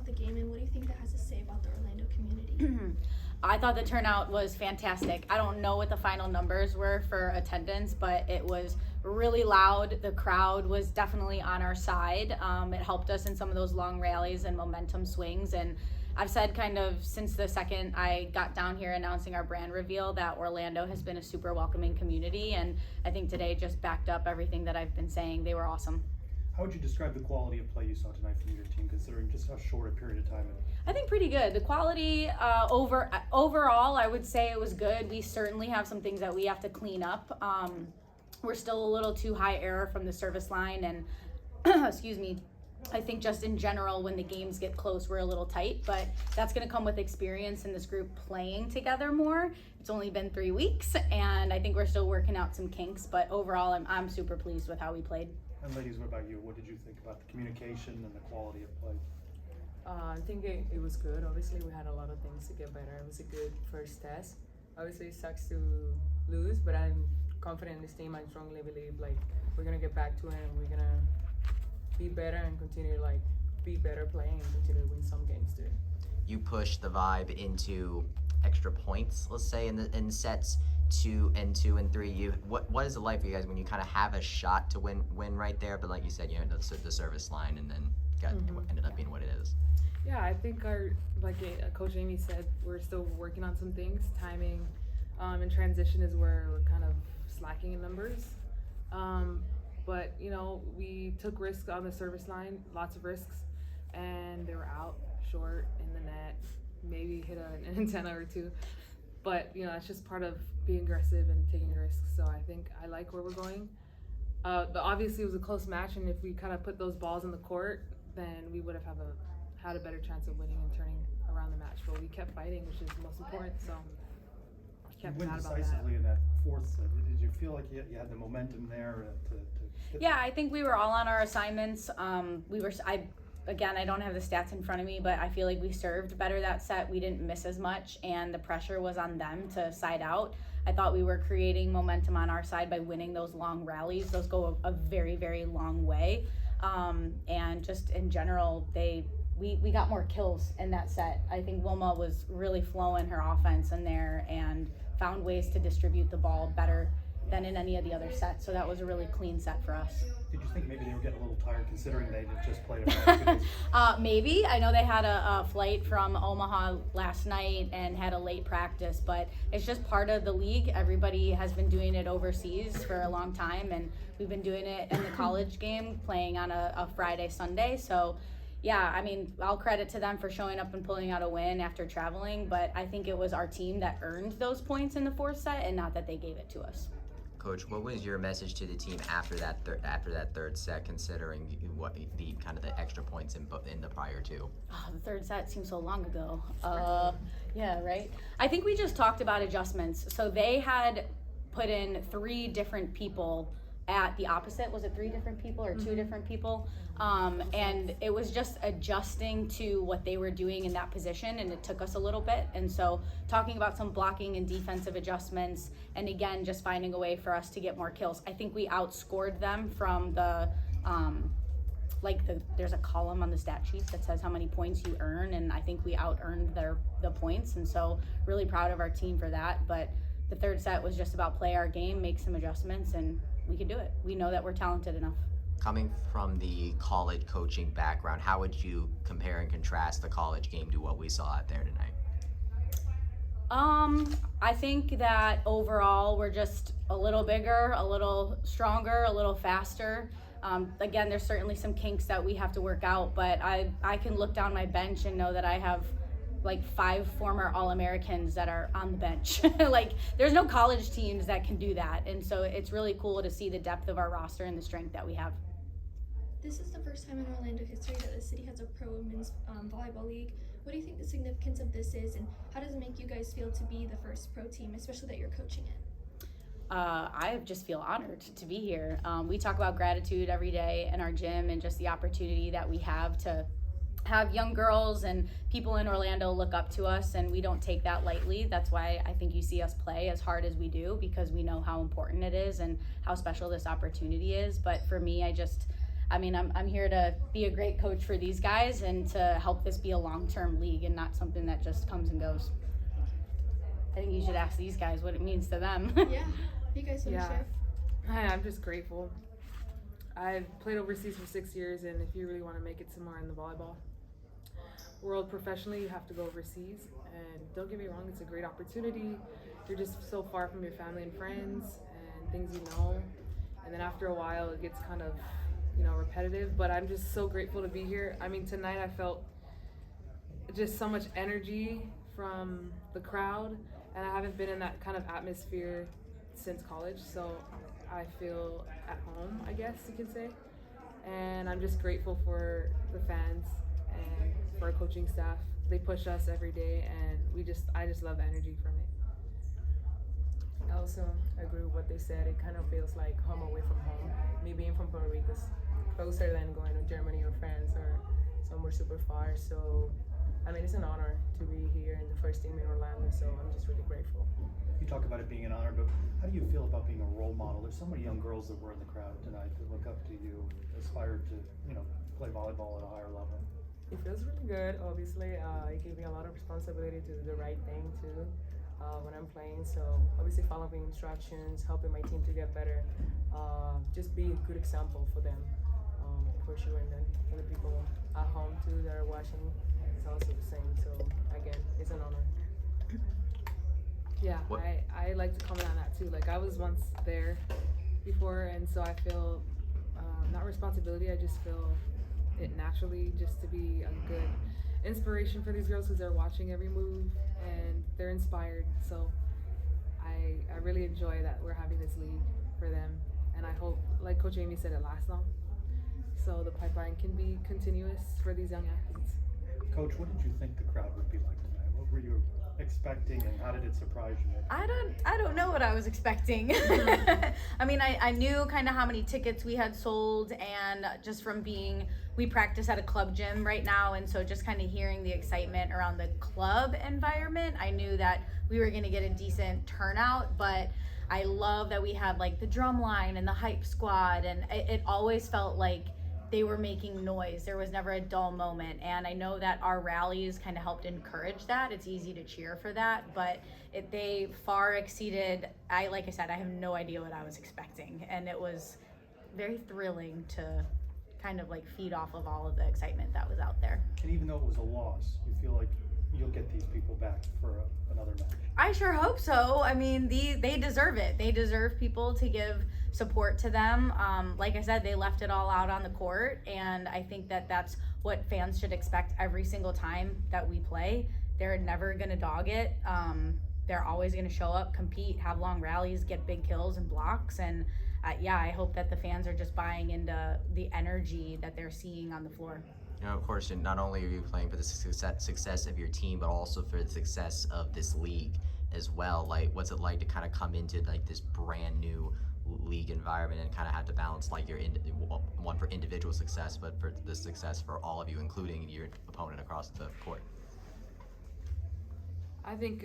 about the game, and what do you think that has to say about the Orlando community? I thought the turnout was fantastic. I don't know what the final numbers were for attendance, but it was really loud. The crowd was definitely on our side. It helped us in some of those long rallies and momentum swings. And I've said kind of since the second I got down here announcing our brand reveal that Orlando has been a super welcoming community. And I think today just backed up everything that I've been saying. They were awesome. How would you describe the quality of play you saw tonight from your team, considering just how short a period of time? I think pretty good. The quality overall, I would say it was good. We certainly have some things that we have to clean up. We're still a little too high error from the service line, and excuse me. I think just in general, when the games get close, we're a little tight, but that's going to come with experience in this group playing together more. It's only been 3 weeks, and I think we're still working out some kinks, but overall, I'm super pleased with how we played. And ladies, what about you? What did you think about the communication and the quality of play? I think it was good. Obviously, we had a lot of things to get better. It was a good first test. Obviously, it sucks to lose, but I'm confident in this team. I strongly believe we're gonna get back to it, and we're gonna be better and continue to be better playing and continue to win some games too. You push the vibe into extra points, let's say, in sets 2 and 3. What is it like for you guys when you kind of have a shot to win right there, but like you said, the service line, and then ended up being what it is? Yeah, I think Coach Amy said, we're still working on some things. Timing and transition is where we're kind of slacking in numbers. But we took risks on the service line, lots of risks, and they were out short in the net, maybe hit an antenna or two. But it's just part of being aggressive and taking risks. So I think I like where we're going. But obviously it was a close match, and if we kind of put those balls in the court, then we would have had a better chance of winning and turning around the match. But we kept fighting, which is the most important. So You went decisively in that fourth set. Did you feel like you had the momentum there to Yeah, I think we were all on our assignments. Again, I don't have the stats in front of me, but I feel like we served better that set. We didn't miss as much, and the pressure was on them to side out. I thought we were creating momentum on our side by winning those long rallies. Those go a very, very long way. And just in general, we got more kills in that set. I think Wilma was really flowing her offense in there and found ways to distribute the ball better than in any of the other sets. So that was a really clean set for us. Did you think maybe they were getting a little tired considering they had just played a Maybe. I know they had a flight from Omaha last night and had a late practice, but it's just part of the league. Everybody has been doing it overseas for a long time, and we've been doing it in the college game, playing on a Friday, Sunday. So yeah, I mean, I'll credit to them for showing up and pulling out a win after traveling, but I think it was our team that earned those points in the fourth set and not that they gave it to us. Coach, what was your message to the team after that third set, considering what the kind of the extra points in the prior two? Oh, the third set seems so long ago. Yeah, right? I think we just talked about adjustments. So they had put in 3 different people at the opposite. Was it 3 different people or 2 different people? And it was just adjusting to what they were doing in that position, and it took us a little bit. And so talking about some blocking and defensive adjustments, and again, just finding a way for us to get more kills. I think we outscored them from the there's a column on the stat sheet that says how many points you earn, and I think we out-earned the points, and so really proud of our team for that. But the third set was just about play our game, make some adjustments, and we could do it. We know that we're talented enough. Coming from the college coaching background, how would you compare and contrast the college game to what we saw out there tonight? I think that overall we're just a little bigger, a little stronger, a little faster. Again, there's certainly some kinks that we have to work out, but I can look down my bench and know that I have 5 former All-Americans that are on the bench. There's no college teams that can do that, and so it's really cool to see the depth of our roster and the strength that we have. This is the first time in Orlando history that the city has a pro women's volleyball league. What do you think the significance of this is, and how does it make you guys feel to be the first pro team, especially that you're coaching it? I just feel honored to be here. We talk about gratitude every day in our gym, and just the opportunity that we have to have young girls and people in Orlando look up to us, and we don't take that lightly. That's why I think you see us play as hard as we do, because we know how important it is and how special this opportunity is. But for me, I mean, I'm here to be a great coach for these guys and to help this be a long-term league and not something that just comes and goes. I think you should ask these guys what it means to them. Yeah, you guys want to share? Hi, I'm just grateful. I've played overseas for 6 years, and if you really want to make it somewhere in the volleyball world professionally, you have to go overseas. And don't get me wrong, it's a great opportunity. You're just so far from your family and friends and things you know. And then after a while, it gets kind of, repetitive. But I'm just so grateful to be here. I mean, tonight I felt just so much energy from the crowd, and I haven't been in that kind of atmosphere since college. So I feel at home, I guess you can say. And I'm just grateful for the fans and for our coaching staff. They push us every day, and I just love the energy from it. I also agree with what they said. It kind of feels like home away from home. Me being from Puerto Rico is closer than going to Germany or France or somewhere super far. So, I mean, it's an honor to be here in the first team in Orlando. So I'm just really grateful. You talk about it being an honor, but how do you feel about being a role model? There's so many young girls that were in the crowd tonight that look up to you, aspire to, play volleyball at a higher level. It feels really good, obviously. It gave me a lot of responsibility to do the right thing too when I'm playing. So obviously following instructions, helping my team to get better, just be a good example for them, for sure. And then for the people at home too that are watching, it's also the same. So again, it's an honor. Yeah, I like to comment on that too. Like, I was once there before, and so I feel not responsibility, I just feel it naturally just to be a good inspiration for these girls because they're watching every move and they're inspired. So I really enjoy that we're having this league for them, and I hope, like Coach Amy said, it lasts long, so the pipeline can be continuous for these young athletes. Coach, what did you think the crowd would be like tonight? What were you expecting, and how did it surprise you? I don't know what I was expecting. I mean, I knew kind of how many tickets we had sold, and just from we practice at a club gym right now, and so just kind of hearing the excitement around the club environment, I knew that we were going to get a decent turnout. But I love that we had like the drum line and the hype squad, and it always felt like they were making noise. There was never a dull moment. And I know that our rallies kind of helped encourage that. It's easy to cheer for that, but they far exceeded, like I said, I have no idea what I was expecting. And it was very thrilling to kind of like feed off of all of the excitement that was out there. And even though it was a loss, you feel like you'll get these people back for another match? I sure hope so. I mean, they deserve it. They deserve people to give support to them. Like I said, they left it all out on the court, and I think that that's what fans should expect every single time that we play. They're never gonna dog it. They're always gonna show up, compete, have long rallies, get big kills and blocks, and I hope that the fans are just buying into the energy that they're seeing on the floor. Of course, not only are you playing for the success of your team, but also for the success of this league as well. Like, what's it like to kind of come into like this brand new league environment and kind of have to balance like your one for individual success, but for the success for all of you, including your opponent across the court? I think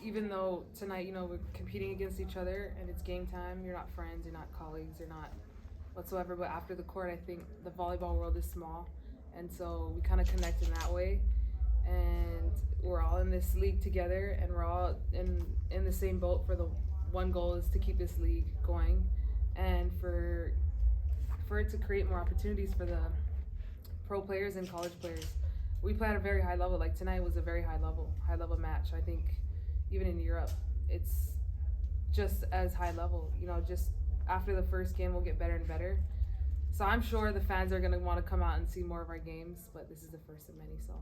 even though tonight, we're competing against each other and it's game time, you're not friends, you're not colleagues, you're not whatsoever, but after the court, I think the volleyball world is small, and so we kind of connect in that way, and we're all in this league together, and we're all in the same boat. For the one goal is to keep this league going, and for it to create more opportunities for the pro players and college players. We play at a very high level. Like tonight was a very high level match. I think even in Europe, it's just as high level. Just after the first game, we'll get better and better. So I'm sure the fans are going to want to come out and see more of our games, but this is the first of many, so.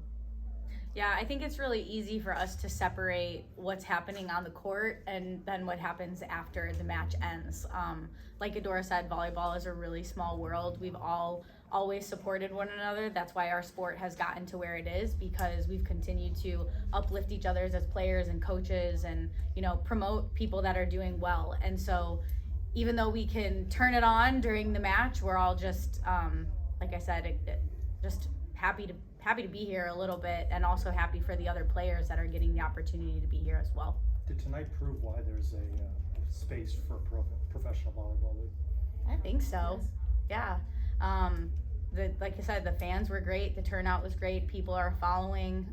Yeah, I think it's really easy for us to separate what's happening on the court and then what happens after the match ends. Like Adora said, volleyball is a really small world. We've all always supported one another. That's why our sport has gotten to where it is, because we've continued to uplift each other as players and coaches and, promote people that are doing well. And so even though we can turn it on during the match, we're all just, like I said, just happy to be here a little bit, and also happy for the other players that are getting the opportunity to be here as well. Did tonight prove why there's a space for professional volleyball league? I think so. Yes. Yeah. Like I said, the fans were great. The turnout was great. People are following.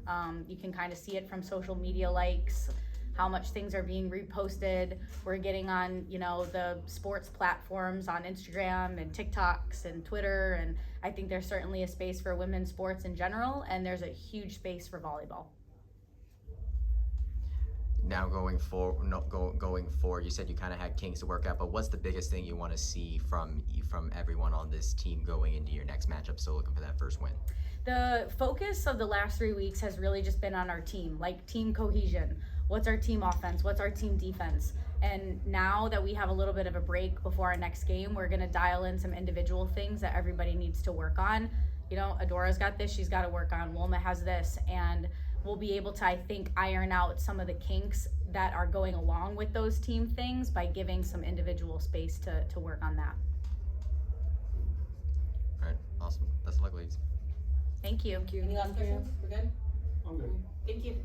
You can kind of see it from social media likes, how much things are being reposted. We're getting on, the sports platforms on Instagram and TikToks and Twitter. And I think there's certainly a space for women's sports in general, and there's a huge space for volleyball. Now going forward, you said you kind of had kinks to work out, but what's the biggest thing you want to see from everyone on this team going into your next matchup? So looking for that first win. The focus of the last 3 weeks has really just been on our team, like team cohesion. What's our team offense? What's our team defense? And now that we have a little bit of a break before our next game, we're going to dial in some individual things that everybody needs to work on. Adora's got this, she's got to work on. Wilma has this, and we'll be able to, I think, iron out some of the kinks that are going along with those team things by giving some individual space to work on that. All right, awesome. Best of luck, ladies. Thank you. Thank you. Any last questions? We're good? I'm good. Thank you.